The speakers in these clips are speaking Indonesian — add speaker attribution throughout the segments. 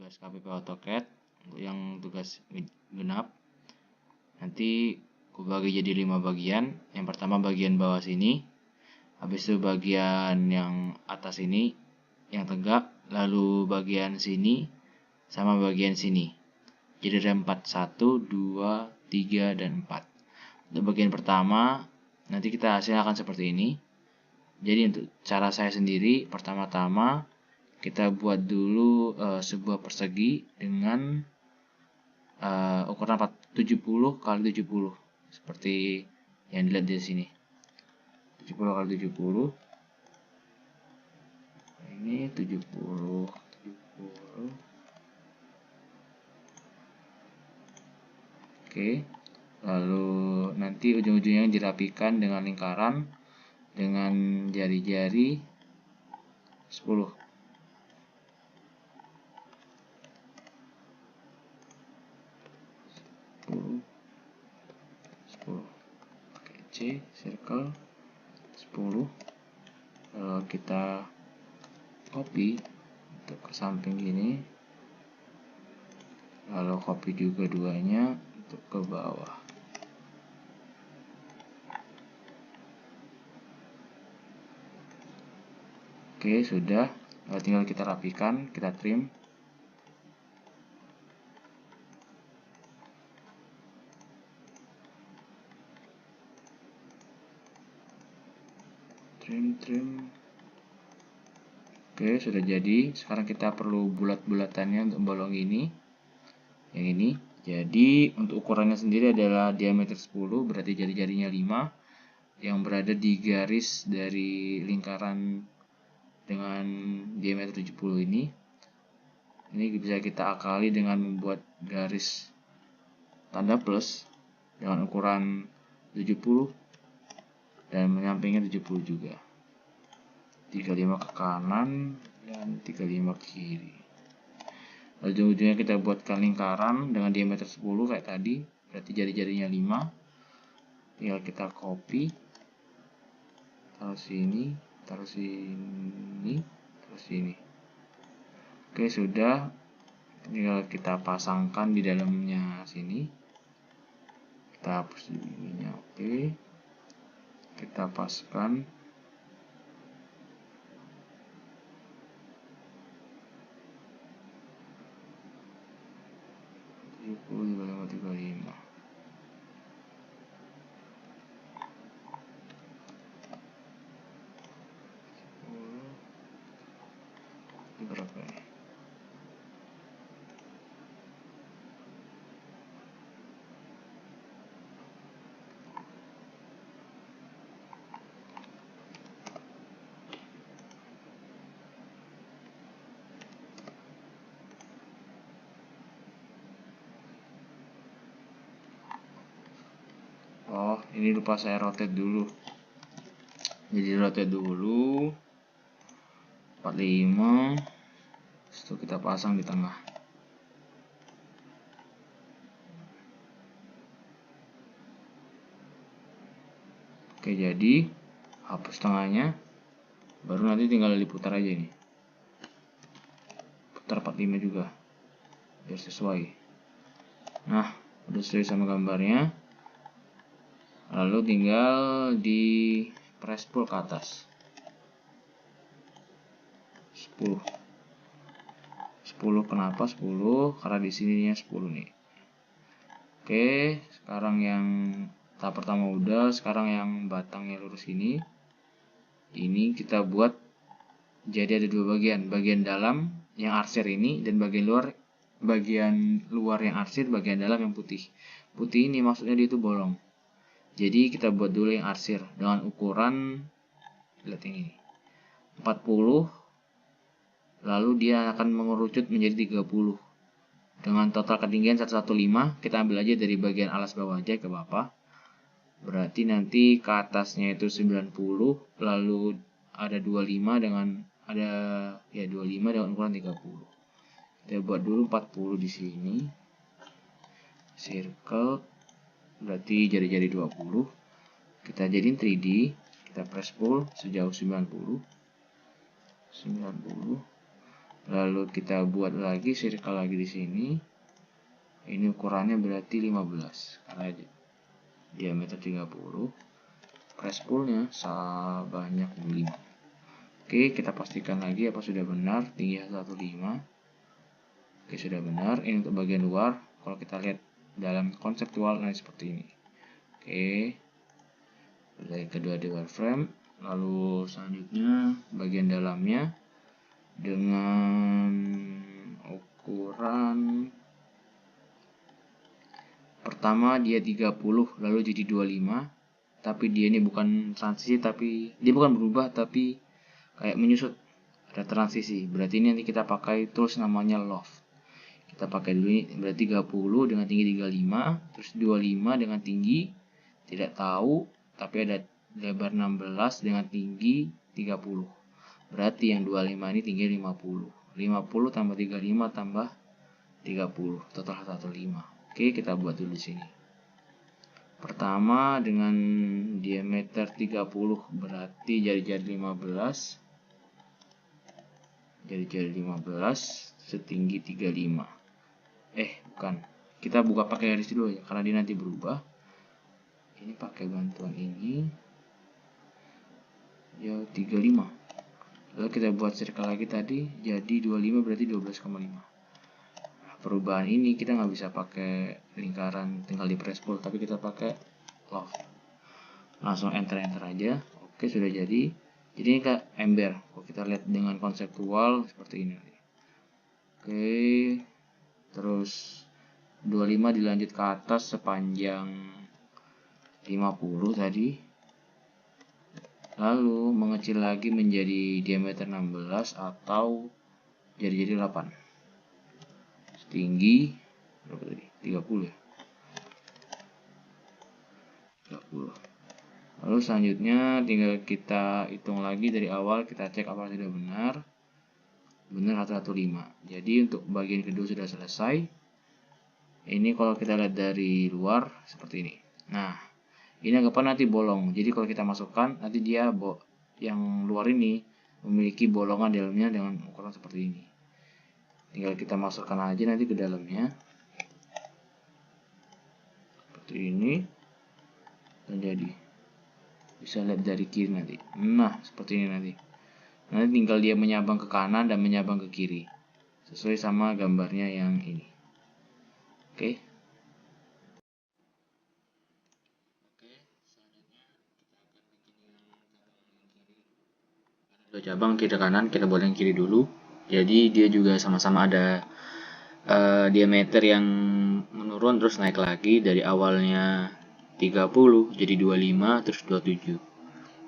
Speaker 1: tugas KPP AutoCAD yang tugas genap. Nanti aku bagi jadi 5 bagian. Yang pertama bagian bawah sini, habis itu bagian yang atas ini yang tegak, lalu bagian sini sama bagian sini. Jadi ada 4, 1, 2, 3, dan 4. Untuk bagian pertama nanti kita hasilnya akan seperti ini. Jadi untuk cara saya sendiri, pertama-tama kita buat dulu sebuah persegi dengan ukuran 70 x 70 seperti yang dilihat di sini. 70 x 70. Ini 70. Oke. Lalu nanti ujung-ujungnya dirapikan dengan lingkaran dengan jari-jari 10. Oke, C circle 10. Lalu kita copy untuk ke samping gini, lalu copy juga duanya untuk ke bawah. Oke, sudah. Tinggal kita rapikan, kita trim. Trim. Oke, sudah jadi. Sekarang kita perlu bulat-bulatannya untuk bolong ini. Yang ini. Jadi untuk ukurannya sendiri adalah diameter 10, berarti jari-jarinya 5 yang berada di garis dari lingkaran dengan diameter 70 ini. Ini bisa kita akali dengan membuat garis tanda plus dengan ukuran 70 dan menyampingnya 70 juga. 35 ke kanan dan 35 ke kiri. Ujung-ujungnya kita buatkan lingkaran dengan diameter 10 kayak tadi, berarti jari-jarinya 5. Tinggal kita copy, taruh sini, taruh sini, taruh sini. Oke, sudah. Tinggal kita pasangkan di dalamnya sini. Kita hapus ininya. Oke, kita paskan. Berapa ini? Oh, ini lupa saya rotate dulu. Jadi rotate dulu 45. Setelah kita pasang di tengah. Oke, jadi hapus tengahnya. Baru nanti tinggal diputar aja ini. Putar 45 juga. Biar sesuai. Nah, udah sesuai sama gambarnya. Lalu tinggal di press pull ke atas. 10. Kenapa 10? Karena di sininya 10 nih. Oke, sekarang yang tahap pertama udah, sekarang yang batangnya lurus ini kita buat jadi ada 2 bagian. Bagian dalam yang arsir ini dan bagian luar yang arsir, bagian dalam yang putih. Putih ini maksudnya dia itu bolong. Jadi kita buat dulu yang arsir dengan ukuran, lihat ini, 40, lalu dia akan mengerucut menjadi 30 dengan total ketinggian 115. Kita ambil aja dari bagian alas bawah aja ke bawah, berarti nanti ke atasnya itu 90, lalu ada 25 dengan 25 dengan ukuran 30. Kita buat dulu 40 di sini, circle, berarti jari-jari 20. Kita jadiin 3D, kita press pull sejauh 90. Lalu kita buat lagi circle lagi di sini. Ini ukurannya berarti 15 karena diameter 30. Press pullnya sebanyak 5. Oke, kita pastikan lagi apa sudah benar. Tinggi 15. Oke, sudah benar. Ini untuk bagian luar. Kalau kita lihat dalam konseptual, nah seperti ini. Oke, bagian kedua di wireframe. Lalu selanjutnya bagian dalamnya dengan ukuran pertama dia 30 lalu jadi 25, tapi dia ini bukan transisi, tapi dia bukan berubah tapi kayak menyusut, ada transisi. Berarti ini nanti kita pakai tools namanya loft. Kita pakai dulu ini, berarti 30 dengan tinggi 35, terus 25 dengan tinggi tidak tahu tapi ada lebar 16 dengan tinggi 30. Berarti yang 25 ini tinggi 50. 50 tambah 35 tambah 30, total 105. Oke, kita buat dulu di sini. Pertama dengan diameter 30 berarti jari-jari 15. Jari-jari 15 setinggi 35. Bukan. Kita buka pakai garis dulu ya karena dia nanti berubah. Ini pakai bantuan ini. Ya 35. Lalu kita buat circle lagi tadi jadi 25 berarti 12,5. Perubahan ini kita nggak bisa pakai lingkaran tinggal di press pull, tapi kita pakai loft. Langsung enter aja. Oke, sudah jadi. Jadi ini kayak ember. Kalau kita lihat dengan konseptual seperti ini. Oke, terus 25 dilanjut ke atas sepanjang 50 tadi. Lalu mengecil lagi menjadi diameter 16 atau jari-jari 8. Tinggi berapa tadi? 30 ya? 30. Lalu selanjutnya tinggal kita hitung lagi dari awal, kita cek apakah sudah benar. Benar 115. Jadi untuk bagian kedua sudah selesai. Ini kalau kita lihat dari luar seperti ini. Nah, ini anggapan nanti bolong. Jadi kalau kita masukkan nanti dia yang luar ini memiliki bolongan dalamnya dengan ukuran seperti ini. Tinggal kita masukkan aja nanti ke dalamnya seperti ini dan jadi bisa lihat dari kiri nanti. Nah seperti ini nanti tinggal dia menyabang ke kanan dan menyabang ke kiri sesuai sama gambarnya yang ini. Oke, selanjutnya kita akan bikin yang kiri. Dua cabang kiri kanan, kita buat yang kiri dulu. Jadi dia juga sama-sama ada diameter yang menurun terus naik lagi dari awalnya 30 jadi 25 terus 27.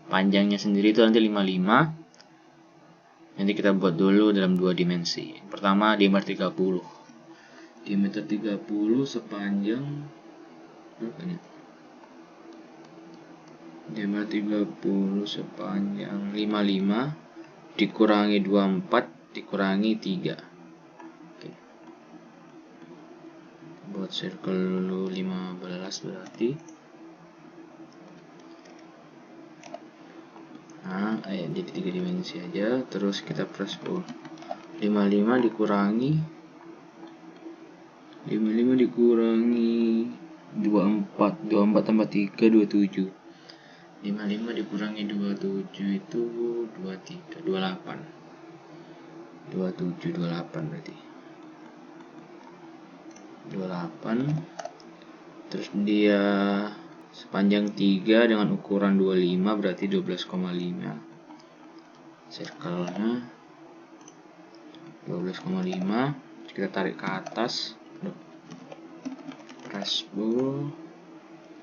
Speaker 1: Panjangnya sendiri itu nanti 55. Nanti kita buat dulu dalam dua dimensi. Pertama diameter 30. Diameter 30 sepanjang berapa nih? Diameter 30 sepanjang 55 dikurangi 24 dikurangi 3. Oke. Buat circle dulu 15 berarti. Nah, jadi 3 dimensi aja. Terus kita press pull. 55 dikurangi 24 tambah 3 27. 55 dikurangi 27 itu 28 berarti 28. Terus dia sepanjang 3 dengan ukuran 25 berarti 12,5. Circle-nya 12,5. Kita tarik ke atas. Press pull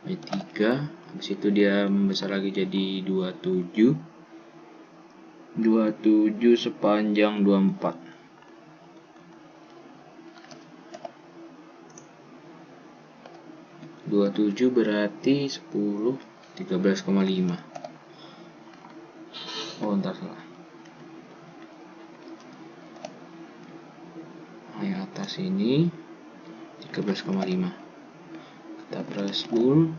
Speaker 1: 3. Habis itu dia membesar lagi jadi 27 sepanjang 24. 27 berarti 10 13,5. Oh ntar salah. Yang atas ini 13,5. Kita press pull.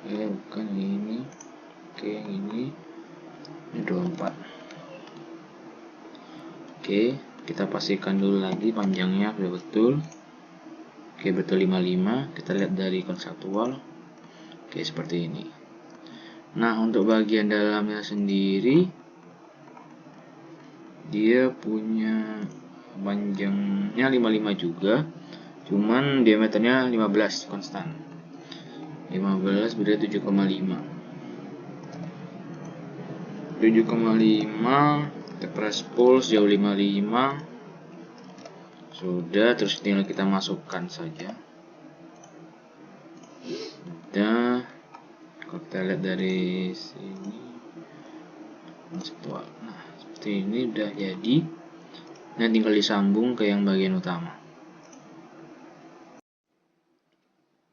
Speaker 1: Bukan ini. Oke, yang ini 24. Oke, kita pastikan dulu lagi panjangnya sudah betul. Oke, betul 55. Kita lihat dari konseptual. Oke, seperti ini. Nah, untuk bagian dalamnya sendiri, dia punya panjangnya 55 juga, cuman diameternya 15 konstan. 15 berarti 7,5. 7,5 kita press pull sejauh 55. Sudah, terus tinggal kita masukkan saja. Sudah. Kalau kita lihat dari sini, nah seperti ini udah jadi. Nah, tinggal disambung ke yang bagian utama.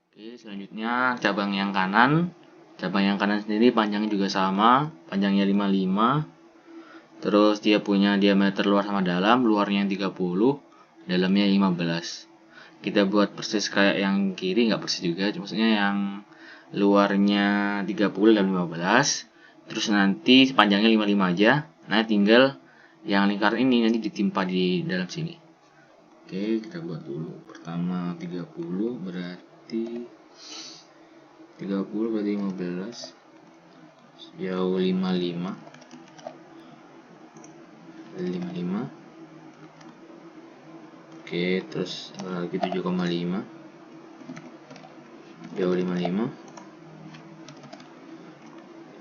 Speaker 1: Oke, selanjutnya cabang yang kanan. Cabang yang kanan sendiri panjangnya juga sama, panjangnya 55. Terus dia punya diameter luar sama dalam, luarnya yang 30, dalamnya 15. Kita buat persis kayak yang kiri, nggak persis juga, maksudnya yang luarnya 30 dan 15. Terus nanti panjangnya 55 aja. Nah, tinggal yang lingkaran ini nanti ditimpa di dalam sini. Oke, kita buat dulu. Pertama 30 berarti 15 sejauh 55. Oke, terus lagi 7,5 jauh 55.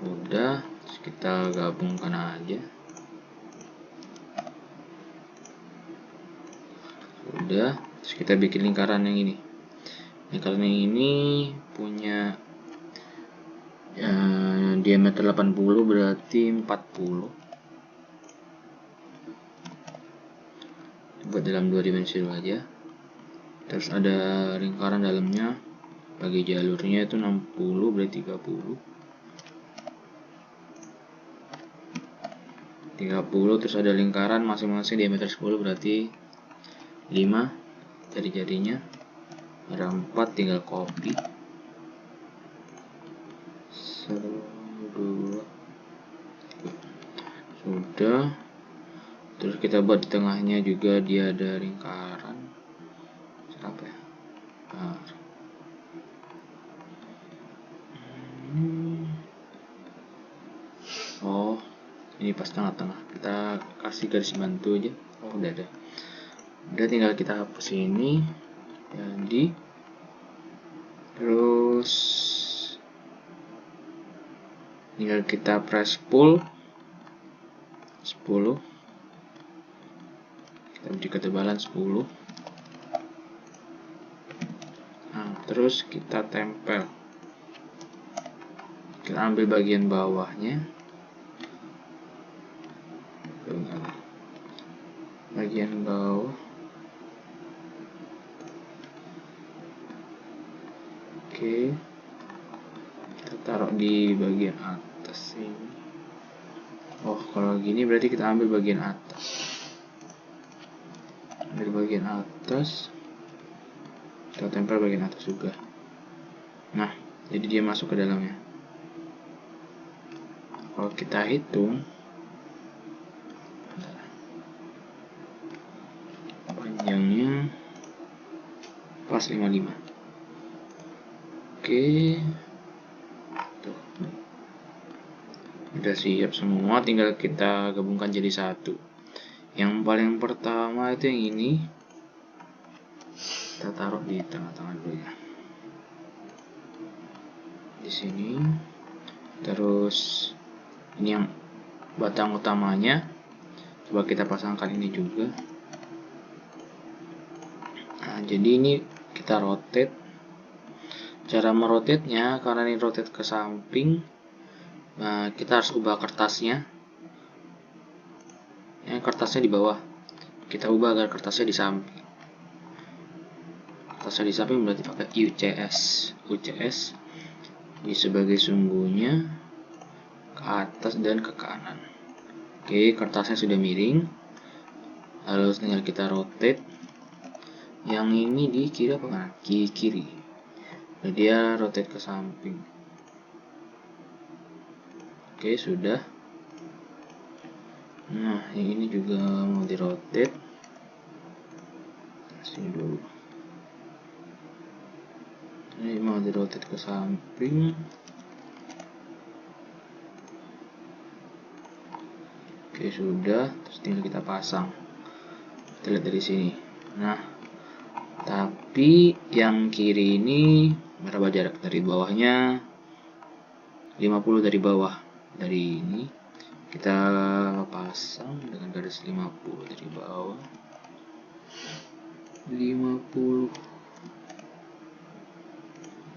Speaker 1: Udah, terus kita gabungkan aja. Udah, terus kita bikin lingkaran yang ini. Lingkaran yang ini punya diameter 80 berarti 40. Buat dalam 2 dimensi dulu aja. Terus ada lingkaran dalamnya, bagi jalurnya itu 60 berarti 30. Terus ada lingkaran masing-masing diameter 10 berarti 5 jari-jarinya. Ada 4, tinggal copy. 1, 2. Sudah. Terus kita buat di tengahnya juga dia ada lingkaran. Apa ya? Oh, ini pas tengah-tengah. Kita kasih garis bantu aja. Oh, udah ada. Udah, tinggal kita hapus ini. Jadi, terus tinggal kita press pull 10. Kita beri ketebalan 10. Nah, terus kita tempel. Kita ambil bagian bawahnya. Bagian bawah. Oke. Kita taruh di bagian atas ini. Oh, kalau gini berarti kita ambil bagian atas. Ambil bagian atas. Kita tempel bagian atas juga. Nah, jadi dia masuk ke dalamnya. Kalau kita hitung, panjangnya pas 55. Oke. Tuh. Udah siap semua, tinggal kita gabungkan jadi satu. Yang paling pertama itu yang ini. Kita taruh di tengah-tengah dulu ya. Di sini. Terus ini yang batang utamanya. Coba kita pasangkan ini juga. Nah, jadi ini kita rotate. Cara merotate-nya, karena ini rotate ke samping, nah, kita harus ubah kertasnya. Kertasnya di bawah. Kita ubah agar kertasnya di samping. Kertasnya di samping berarti pakai UCS. Ini sebagai sumbunya ke atas dan ke kanan. Oke, kertasnya sudah miring. Lalu tinggal kita rotate. Yang ini di kiri apa kanan? Kiri. Nah, dia rotate ke samping. Oke, sudah. Nah, yang ini juga mau di rotate. Sini dulu. Ini mau di rotate ke samping. Oke, sudah. Terus tinggal kita pasang. Kita lihat dari sini. Nah, tapi yang kiri ini berapa jarak dari bawahnya? 50 dari bawah. Dari ini kita pasang dengan garis 50 dari bawah. 50.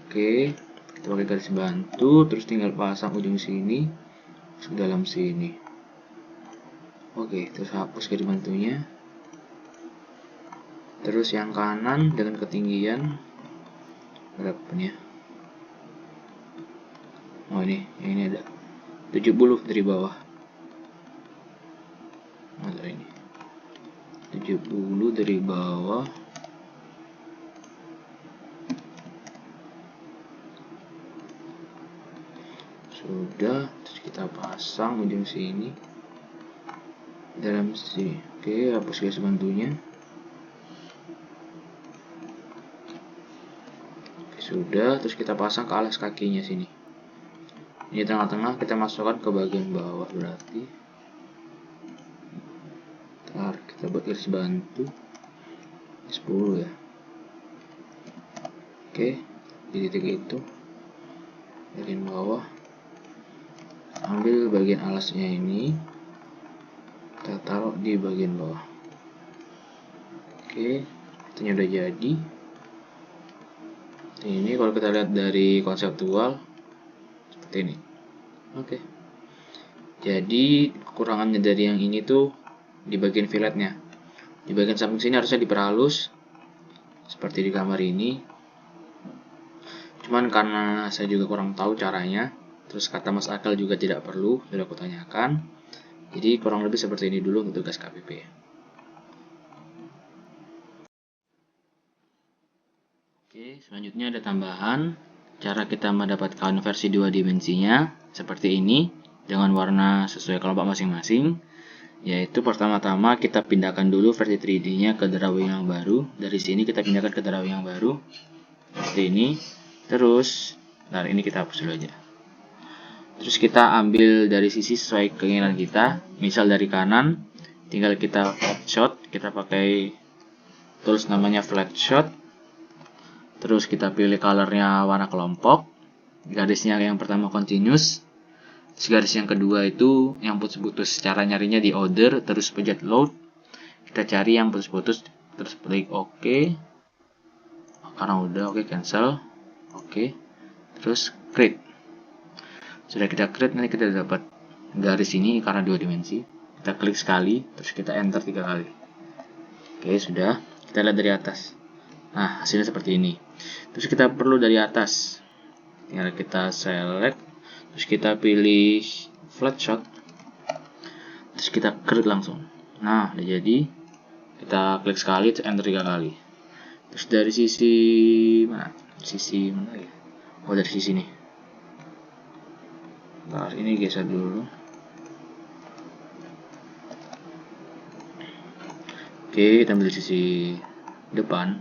Speaker 1: Oke, kita pakai garis bantu, terus tinggal pasang ujung sini ke dalam sini. Oke, terus hapus garis bantunya. Terus yang kanan dengan ketinggian berapa nih ya? Oh, ini, yang ini ada 70 dari bawah. Ada ini 70 dari bawah. Sudah, terus kita pasang ujung sini dalam sini. Oke, hapus garis bantunya. Oke, sudah, terus kita pasang ke alas kakinya sini. Ini tengah-tengah kita masukkan ke bagian bawah, berarti ntar kita buat garis bantu 10 ya. Oke, di titik itu bagian bawah, ambil bagian alasnya ini, kita taruh di bagian bawah. Oke, ini udah jadi. Ini kalau kita lihat dari konseptual seperti ini. Oke, jadi kekurangannya dari yang ini tuh di bagian filletnya. Di bagian samping sini harusnya diperhalus seperti di gambar ini. Cuman karena saya juga kurang tahu caranya, terus kata Mas Akal juga tidak perlu, sudah aku tanyakan. Jadi kurang lebih seperti ini dulu untuk tugas KPP. Oke, selanjutnya ada tambahan. Cara kita mendapatkan versi 2 dimensinya seperti ini dengan warna sesuai kelompok masing-masing. Yaitu pertama-tama kita pindahkan dulu versi 3D-nya ke drawing yang baru. Dari sini kita pindahkan ke drawing yang baru seperti ini. Terus, nah ini kita hapus dulu aja. Terus kita ambil dari sisi sesuai keinginan kita. Misal dari kanan, tinggal kita flat shot. Kita pakai tools namanya flat shot. Terus kita pilih colornya warna kelompok. Garisnya yang pertama continuous. Terus garis yang kedua itu yang putus-putus. Cara nyarinya di order, terus pencet load. Kita cari yang putus-putus, terus klik OK. Karena udah OK, cancel. OK. Terus create. Sudah kita create, nanti kita dapat garis ini karena 2 dimensi. Kita klik sekali, terus kita enter 3 kali. Oke, sudah. Kita lihat dari atas. Nah, hasilnya seperti ini. Terus kita perlu dari atas. Tinggal kita select, terus kita pilih flat shot. Terus kita create langsung. Nah, udah jadi. Kita klik sekali, terus enter 3 kali. Terus dari sisi mana? Sisi mana ya? Oh, dari sisi ini. Bentar, ini geser dulu. Oke, kita ambil sisi depan.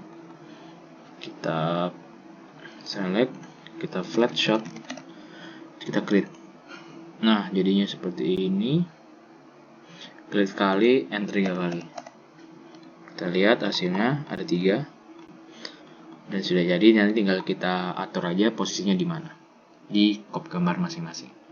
Speaker 1: Kita select, kita flat shot, kita klik. Nah, jadinya seperti ini. Klik sekali, enter 3 kali. Kita lihat hasilnya ada 3. Dan sudah jadi, nanti tinggal kita atur aja posisinya di mana. Di kop gambar masing-masing.